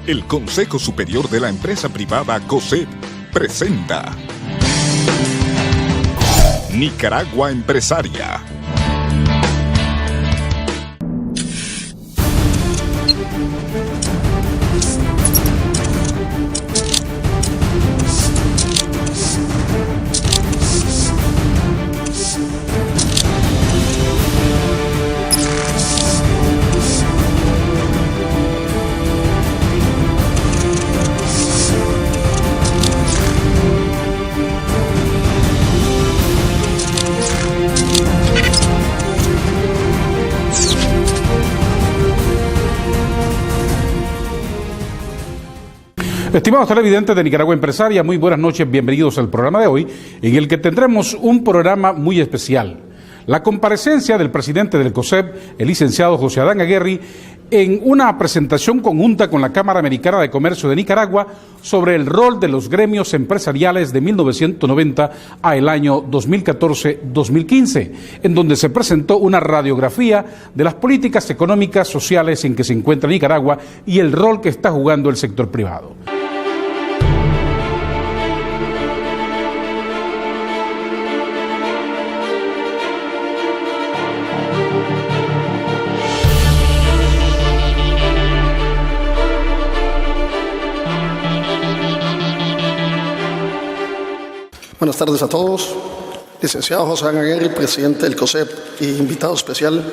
El Consejo Superior de la Empresa Privada COSEP presenta Nicaragua Empresaria. Estimados televidentes de Nicaragua Empresaria, muy buenas noches, bienvenidos al programa de hoy, en el que tendremos un programa muy especial. La comparecencia del presidente del COSEP, el licenciado José Adán Aguerri, en una presentación conjunta con la Cámara Americana de Comercio de Nicaragua sobre el rol de los gremios empresariales de 1990 a el año 2014-2015, en donde se presentó una radiografía de las políticas económicas, sociales en que se encuentra Nicaragua y el rol que está jugando el sector privado. Buenas tardes a todos. Licenciado José Adán Aguerri, presidente del COSEP y invitado especial,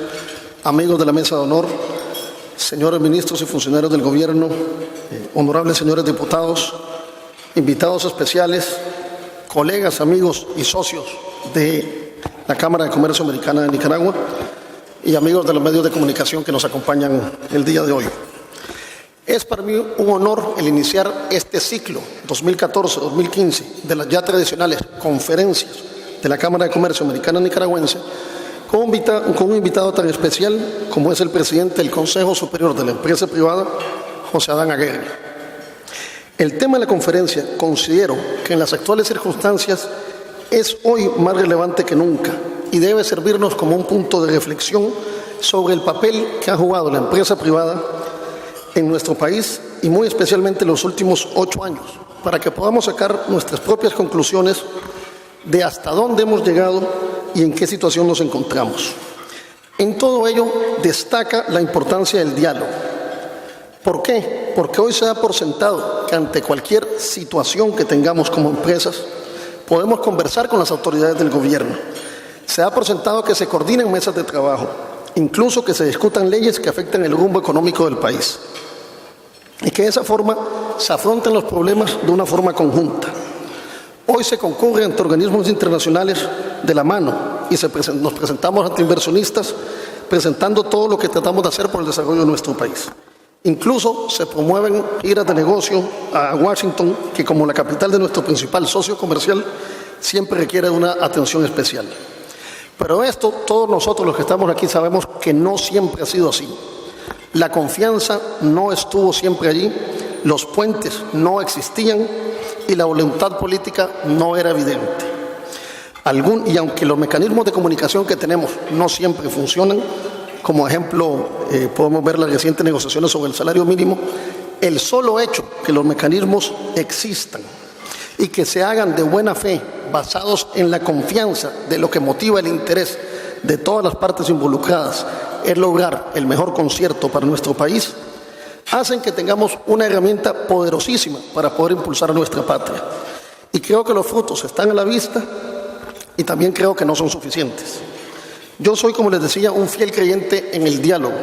amigos de la mesa de honor, señores ministros y funcionarios del gobierno, honorables señores diputados, invitados especiales, colegas, amigos y socios de la Cámara de Comercio Americana de Nicaragua y amigos de los medios de comunicación que nos acompañan el día de hoy. Es para mí un honor el iniciar este ciclo 2014-2015 de las ya tradicionales conferencias de la Cámara de Comercio Americana Nicaragüense con un invitado tan especial como es el presidente del Consejo Superior de la Empresa Privada, José Adán Aguerri. El tema de la conferencia considero que en las actuales circunstancias es hoy más relevante que nunca y debe servirnos como un punto de reflexión sobre el papel que ha jugado la empresa privada en nuestro país y muy especialmente en los últimos 8 años, para que podamos sacar nuestras propias conclusiones de hasta dónde hemos llegado y en qué situación nos encontramos. En todo ello destaca la importancia del diálogo. ¿Por qué? Porque hoy se da por sentado que ante cualquier situación que tengamos como empresas, podemos conversar con las autoridades del gobierno. Se da por sentado que se coordinen mesas de trabajo, incluso que se discutan leyes que afecten el rumbo económico del país. Y que de esa forma se afronten los problemas de una forma conjunta. Hoy se concurre ante organismos internacionales de la mano y nos presentamos ante inversionistas presentando todo lo que tratamos de hacer por el desarrollo de nuestro país. Incluso se promueven giras de negocio a Washington, que como la capital de nuestro principal socio comercial, siempre requiere una atención especial. Pero esto, todos nosotros los que estamos aquí sabemos que no siempre ha sido así. La confianza no estuvo siempre allí, los puentes no existían y la voluntad política no era evidente. Y aunque los mecanismos de comunicación que tenemos no siempre funcionan, como ejemplo podemos ver las recientes negociaciones sobre el salario mínimo, el solo hecho que los mecanismos existan y que se hagan de buena fe, basados en la confianza de lo que motiva el interés de todas las partes involucradas, es lograr el mejor concierto para nuestro país, hacen que tengamos una herramienta poderosísima para poder impulsar a nuestra patria. Y creo que los frutos están a la vista y también creo que no son suficientes. Yo soy, como les decía, un fiel creyente en el diálogo,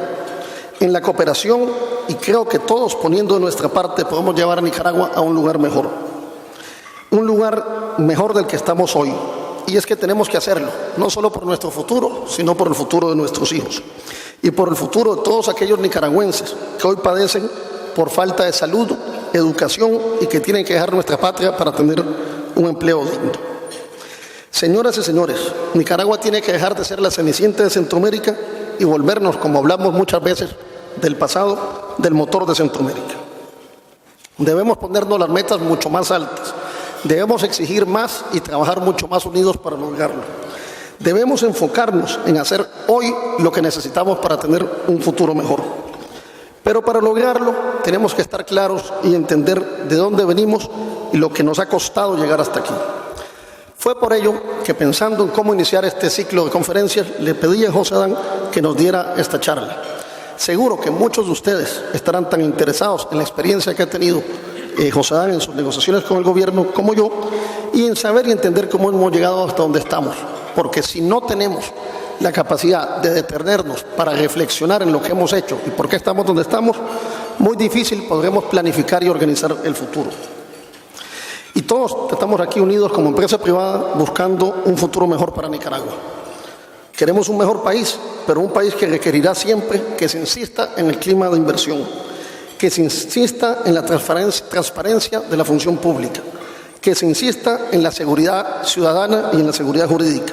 en la cooperación, y creo que todos poniendo de nuestra parte podemos llevar a Nicaragua a un lugar mejor. Un lugar mejor del que estamos hoy. Y es que tenemos que hacerlo, no solo por nuestro futuro, sino por el futuro de nuestros hijos. Y por el futuro de todos aquellos nicaragüenses que hoy padecen por falta de salud, educación y que tienen que dejar nuestra patria para tener un empleo digno. Señoras y señores, Nicaragua tiene que dejar de ser la cenicienta de Centroamérica y volvernos, como hablamos muchas veces del pasado, del motor de Centroamérica. Debemos ponernos las metas mucho más altas. Debemos exigir más y trabajar mucho más unidos para lograrlo. Debemos enfocarnos en hacer hoy lo que necesitamos para tener un futuro mejor. Pero para lograrlo tenemos que estar claros y entender de dónde venimos y lo que nos ha costado llegar hasta aquí. Fue por ello que, pensando en cómo iniciar este ciclo de conferencias, le pedí a José Adán que nos diera esta charla. Seguro que muchos de ustedes estarán tan interesados en la experiencia que ha tenido José Adán en sus negociaciones con el gobierno como yo, y en saber y entender cómo hemos llegado hasta donde estamos. Porque si no tenemos la capacidad de detenernos para reflexionar en lo que hemos hecho y por qué estamos donde estamos, muy difícil podremos planificar y organizar el futuro. Y todos estamos aquí unidos como empresa privada buscando un futuro mejor para Nicaragua. Queremos un mejor país, pero un país que requerirá siempre que se insista en el clima de inversión, que se insista en la transparencia de la función pública, que se insista en la seguridad ciudadana y en la seguridad jurídica,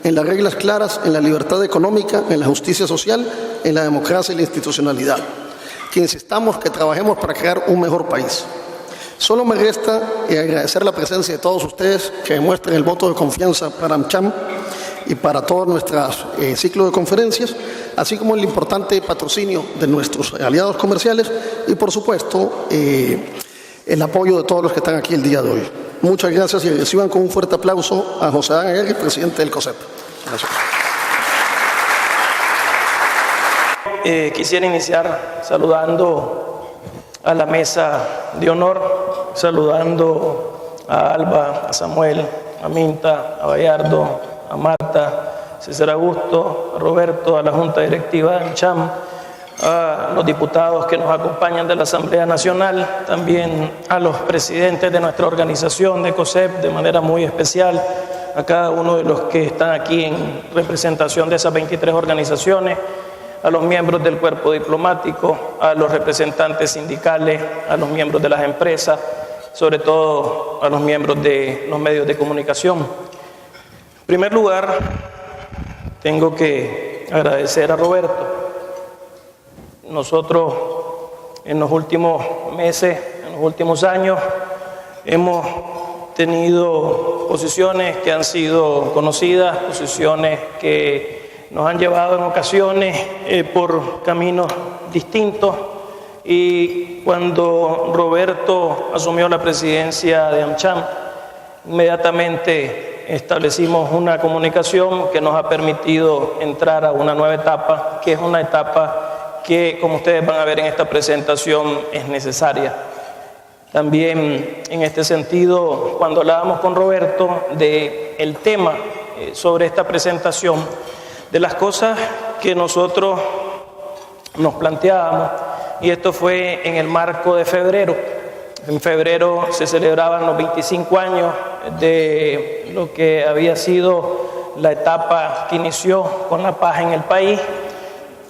en las reglas claras, en la libertad económica, en la justicia social, en la democracia y la institucionalidad, que insistamos que trabajemos para crear un mejor país. Solo me resta agradecer la presencia de todos ustedes que demuestren el voto de confianza para AmCham y para todo nuestro ciclo de conferencias, así como el importante patrocinio de nuestros aliados comerciales y, por supuesto, el apoyo de todos los que están aquí el día de hoy. Muchas gracias y reciban con un fuerte aplauso a José Adán Aguerri, presidente del COSEP. Gracias. Quisiera iniciar saludando a la mesa de honor, saludando a Alba, a Samuel, a Minta, a Bayardo, a Marta, César Augusto, a Roberto, a la Junta Directiva de AmCham, a los diputados que nos acompañan de la Asamblea Nacional, también a los presidentes de nuestra organización de COSEP de manera muy especial, a cada uno de los que están aquí en representación de esas 23 organizaciones, a los miembros del cuerpo diplomático, a los representantes sindicales, a los miembros de las empresas, sobre todo a los miembros de los medios de comunicación. En primer lugar, tengo que agradecer a Roberto. Nosotros en los últimos meses, en los últimos años, hemos tenido posiciones que han sido conocidas, posiciones que nos han llevado en ocasiones por caminos distintos, y cuando Roberto asumió la presidencia de AmCham, inmediatamente establecimos una comunicación que nos ha permitido entrar a una nueva etapa, que es una etapa que, como ustedes van a ver en esta presentación, es necesaria. También en este sentido, cuando hablábamos con Roberto del tema sobre esta presentación, de las cosas que nosotros nos planteábamos, y esto fue en el marco de febrero. En febrero se celebraban los 25 años de lo que había sido la etapa que inició con la paz en el país.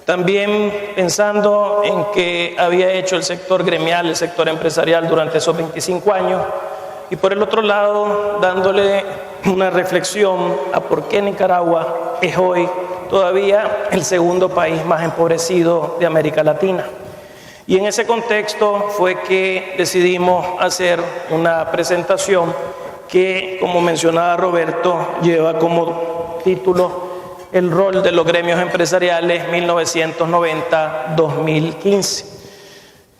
También pensando en que había hecho el sector gremial, el sector empresarial durante esos 25 años, y por el otro lado dándole una reflexión a por qué Nicaragua es hoy todavía el segundo país más empobrecido de América Latina. Y en ese contexto fue que decidimos hacer una presentación que, como mencionaba Roberto, lleva como título El rol de los gremios empresariales 1990-2015.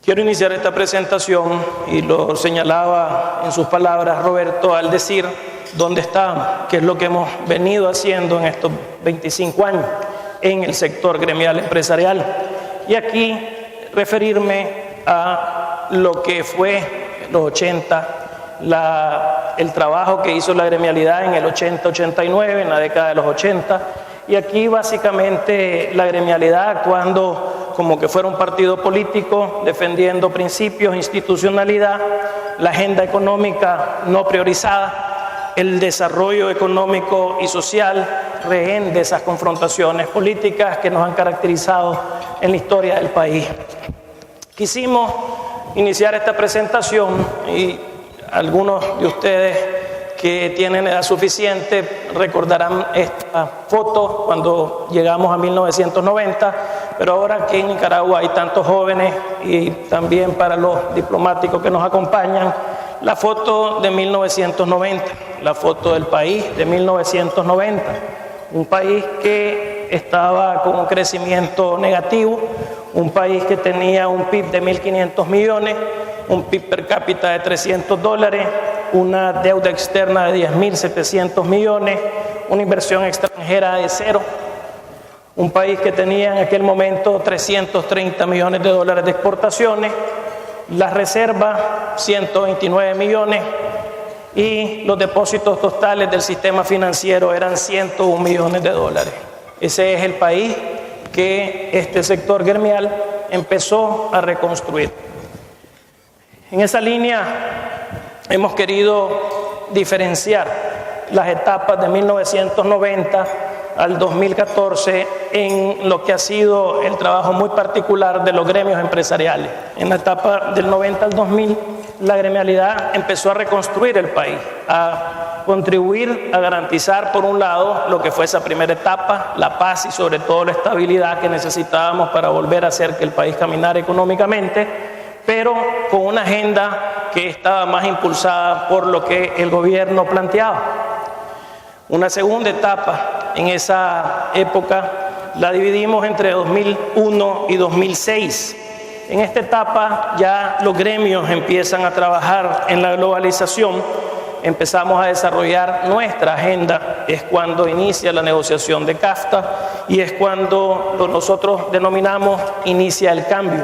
Quiero iniciar esta presentación, y lo señalaba en sus palabras Roberto al decir dónde estamos, qué es lo que hemos venido haciendo en estos 25 años en el sector gremial empresarial. Y aquí referirme a lo que fue los 80, el trabajo que hizo la gremialidad en el 80-89, en la década de los 80, y aquí básicamente la gremialidad actuando como que fuera un partido político, defendiendo principios, institucionalidad, la agenda económica no priorizada, el desarrollo económico y social, rehén de esas confrontaciones políticas que nos han caracterizado en la historia del país. Quisimos iniciar esta presentación, y algunos de ustedes que tienen edad suficiente recordarán esta foto cuando llegamos a 1990, pero ahora que en Nicaragua hay tantos jóvenes y también para los diplomáticos que nos acompañan, la foto de 1990, la foto del país de 1990, un país que estaba con un crecimiento negativo, un país que tenía un PIB de 1.500 millones, un PIB per cápita de $300, una deuda externa de 10.700 millones, una inversión extranjera de cero, un país que tenía en aquel momento 330 millones de dólares de exportaciones, las reservas 129 millones y los depósitos totales del sistema financiero eran 101 millones de dólares. Ese es el país que este sector gremial empezó a reconstruir. En esa línea hemos querido diferenciar las etapas de 1990 al 2014 en lo que ha sido el trabajo muy particular de los gremios empresariales. En la etapa del 90 al 2000, la gremialidad empezó a reconstruir el país, a contribuir a garantizar, por un lado, lo que fue esa primera etapa, la paz y sobre todo la estabilidad que necesitábamos para volver a hacer que el país caminara económicamente, pero con una agenda que estaba más impulsada por lo que el gobierno planteaba. Una segunda etapa en esa época la dividimos entre 2001 y 2006. En esta etapa ya los gremios empiezan a trabajar en la globalización, empezamos a desarrollar nuestra agenda, es cuando inicia la negociación de CAFTA y es cuando nosotros denominamos inicia el cambio.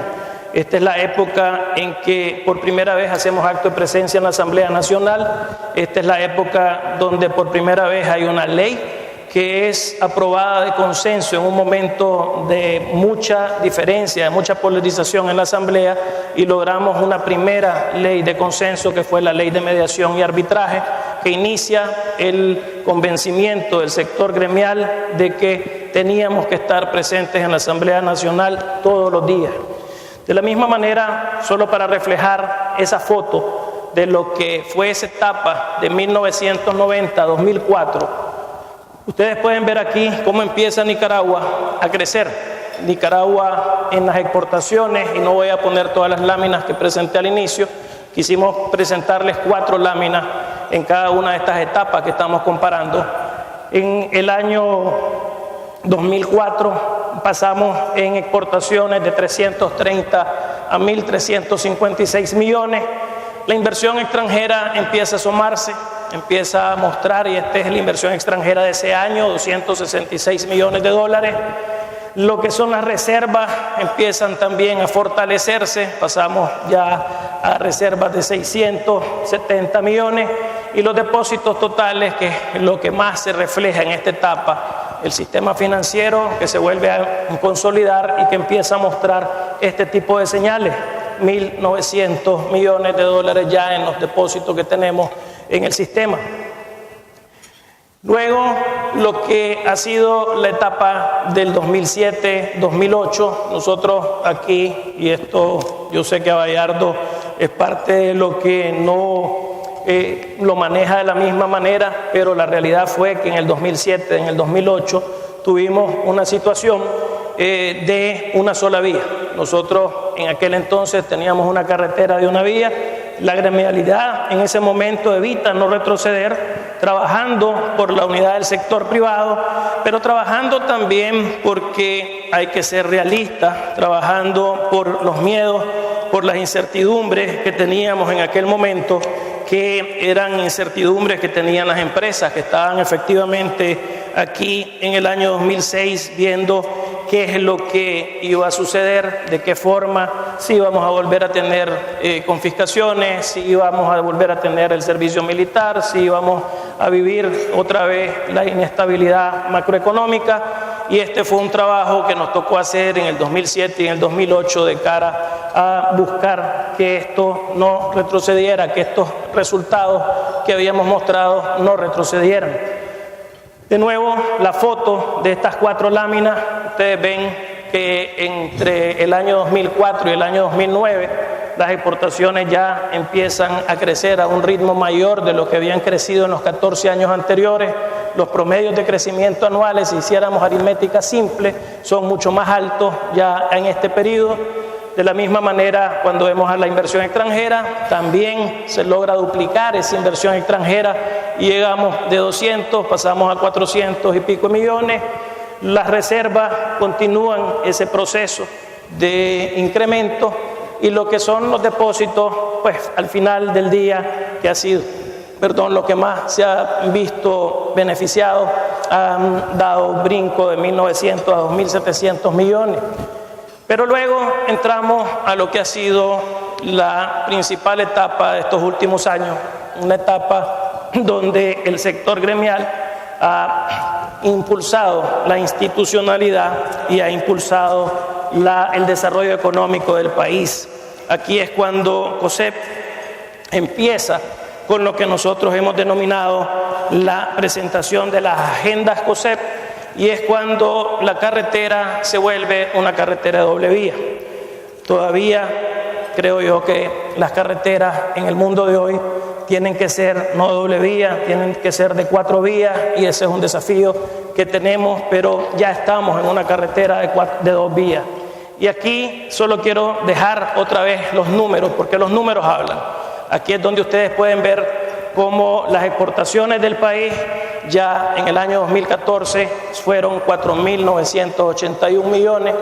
Esta es la época en que por primera vez hacemos acto de presencia en la Asamblea Nacional. Esta es la época donde por primera vez hay una ley que es aprobada de consenso en un momento de mucha diferencia, de mucha polarización en la Asamblea, y logramos una primera ley de consenso que fue la Ley de Mediación y Arbitraje, que inicia el convencimiento del sector gremial de que teníamos que estar presentes en la Asamblea Nacional todos los días. De la misma manera, solo para reflejar esa foto de lo que fue esa etapa de 1990 a 2004, ustedes pueden ver aquí cómo empieza Nicaragua a crecer. Nicaragua en las exportaciones, y no voy a poner todas las láminas que presenté al inicio, quisimos presentarles 4 láminas en cada una de estas etapas que estamos comparando. En el año 2004 pasamos en exportaciones de 330 a 1.356 millones. La inversión extranjera empieza a asomarse, empieza a mostrar, y esta es la inversión extranjera de ese año, 266 millones de dólares. Lo que son las reservas empiezan también a fortalecerse, pasamos ya a reservas de 670 millones, y los depósitos totales, que es lo que más se refleja en esta etapa, el sistema financiero que se vuelve a consolidar y que empieza a mostrar este tipo de señales, 1.900 millones de dólares ya en los depósitos que tenemos en el sistema. Luego, lo que ha sido la etapa del 2007-2008, nosotros aquí, y esto yo sé que a Bayardo es parte de lo que no lo maneja de la misma manera, pero la realidad fue que en el 2007, en el 2008, tuvimos una situación de una sola vía. Nosotros en aquel entonces teníamos una carretera de una vía. La gremialidad en ese momento evita no retroceder, trabajando por la unidad del sector privado, pero trabajando también porque hay que ser realistas, trabajando por los miedos, por las incertidumbres que teníamos en aquel momento, que eran incertidumbres que tenían las empresas que estaban efectivamente aquí en el año 2006 viendo qué es lo que iba a suceder, de qué forma, si íbamos a volver a tener confiscaciones, si íbamos a volver a tener el servicio militar, si íbamos a vivir otra vez la inestabilidad macroeconómica. Y este fue un trabajo que nos tocó hacer en el 2007 y en el 2008 de cara a buscar que esto no retrocediera, que estos resultados que habíamos mostrado no retrocedieran. De nuevo, la foto de estas 4 láminas, ustedes ven que entre el año 2004 y el año 2009 las exportaciones ya empiezan a crecer a un ritmo mayor de lo que habían crecido en los 14 años anteriores. Los promedios de crecimiento anuales, si hiciéramos aritmética simple, son mucho más altos ya en este periodo. De la misma manera, cuando vemos a la inversión extranjera, también se logra duplicar esa inversión extranjera y llegamos de 200, pasamos a 400 y pico millones. Las reservas continúan ese proceso. de incremento, y lo que son los depósitos, pues al final del día, que ha sido, lo que más se ha visto beneficiado, han dado un brinco de 1.900 a 2.700 millones. Pero luego entramos a lo que ha sido la principal etapa de estos últimos años, una etapa donde el sector gremial ha impulsado la institucionalidad y ha impulsado el desarrollo económico del país. Aquí es cuando COSEP empieza con lo que nosotros hemos denominado la presentación de las agendas COSEP, y es cuando la carretera se vuelve una carretera de doble vía. Todavía creo yo que las carreteras en el mundo de hoy tienen que ser no de doble vía, tienen que ser de 4 vías, y ese es un desafío que tenemos, pero ya estamos en una carretera de 2 vías. Y aquí solo quiero dejar otra vez los números, porque los números hablan. Aquí es donde ustedes pueden ver cómo las exportaciones del país ya en el año 2014 fueron 4.981 millones.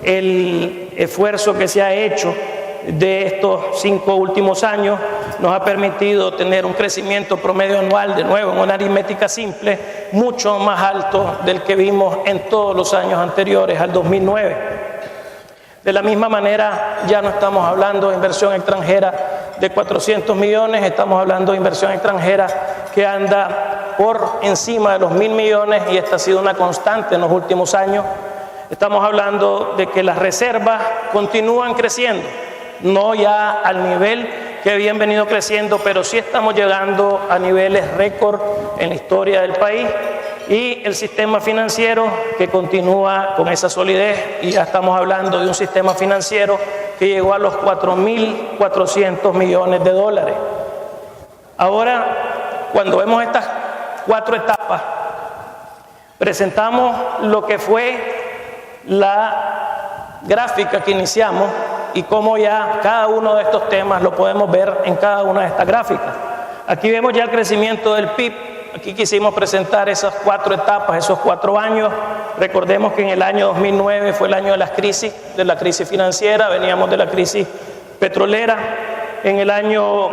El esfuerzo que se ha hecho de estos 5 últimos años nos ha permitido tener un crecimiento promedio anual, de nuevo en una aritmética simple, mucho más alto del que vimos en todos los años anteriores al 2009. De la misma manera, ya no estamos hablando de inversión extranjera de 400 millones, estamos hablando de inversión extranjera que anda por encima de los 1.000 millones, y esta ha sido una constante en los últimos años. Estamos hablando de que las reservas continúan creciendo, no ya al nivel que habían venido creciendo, pero sí estamos llegando a niveles récord en la historia del país, y el sistema financiero que continúa con esa solidez, y ya estamos hablando de un sistema financiero que llegó a los 4.400 millones de dólares. Ahora, cuando vemos estas 4 etapas, presentamos lo que fue la gráfica que iniciamos y cómo ya cada uno de estos temas lo podemos ver en cada una de estas gráficas. Aquí vemos ya el crecimiento del PIB. Aquí quisimos presentar esas 4 etapas, esos 4 años. Recordemos que en el año 2009 fue el año de la crisis financiera, veníamos de la crisis petrolera. En el año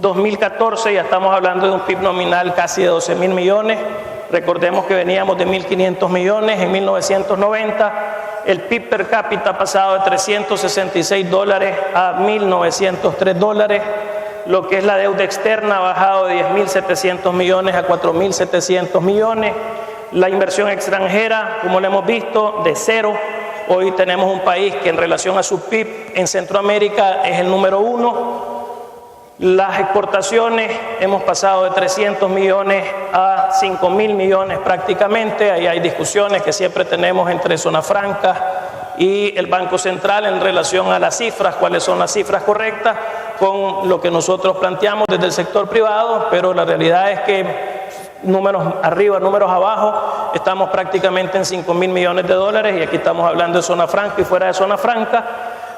2014 ya estamos hablando de un PIB nominal casi de 12.000 millones. Recordemos que veníamos de 1.500 millones en 1990. El PIB per cápita ha pasado de $366 a $1.903. Lo que es la deuda externa ha bajado de 10.700 millones a 4.700 millones. La inversión extranjera, como lo hemos visto, de 0. Hoy tenemos un país que en relación a su PIB en Centroamérica es el número 1. Las exportaciones hemos pasado de 300 millones a 5.000 millones prácticamente. Ahí hay discusiones que siempre tenemos entre Zona Franca y el Banco Central en relación a las cifras, cuáles son las cifras correctas con lo que nosotros planteamos desde el sector privado, pero la realidad es que números arriba, números abajo, estamos prácticamente en 5.000 millones de dólares, y aquí estamos hablando de Zona Franca y fuera de Zona Franca.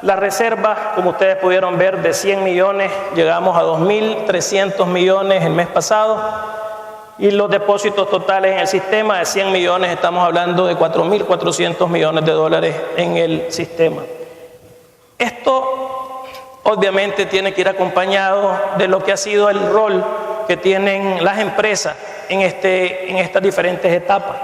Las reservas, como ustedes pudieron ver, de 100 millones, llegamos a 2.300 millones el mes pasado, y los depósitos totales en el sistema de 100 millones, estamos hablando de 4.400 millones de dólares en el sistema. Esto obviamente tiene que ir acompañado de lo que ha sido el rol que tienen las empresas en estas diferentes etapas.